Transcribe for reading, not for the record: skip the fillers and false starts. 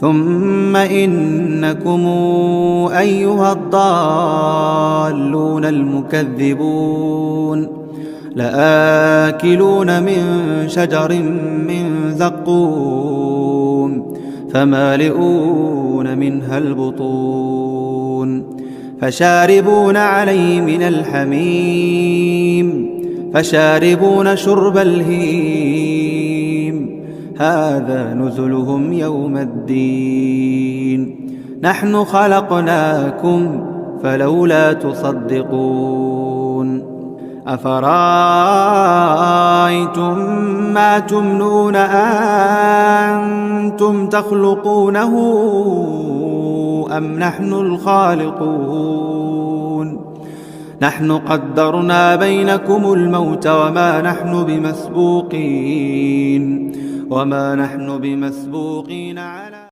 ثم إنكم أيها الضالون المكذبون لآكلون من شجر من زقوم فمالئون منها البطون فشاربون عليه من الحميم فشاربون شرب الهيم هذا نزلهم يوم الدين نحن خلقناكم فلولا تصدقون أفرأيتم ما تمنون أنتم تخلقونه أم نحن الخالقون نحن قدرنا بينكم الموت وما نحن بمسبوقين على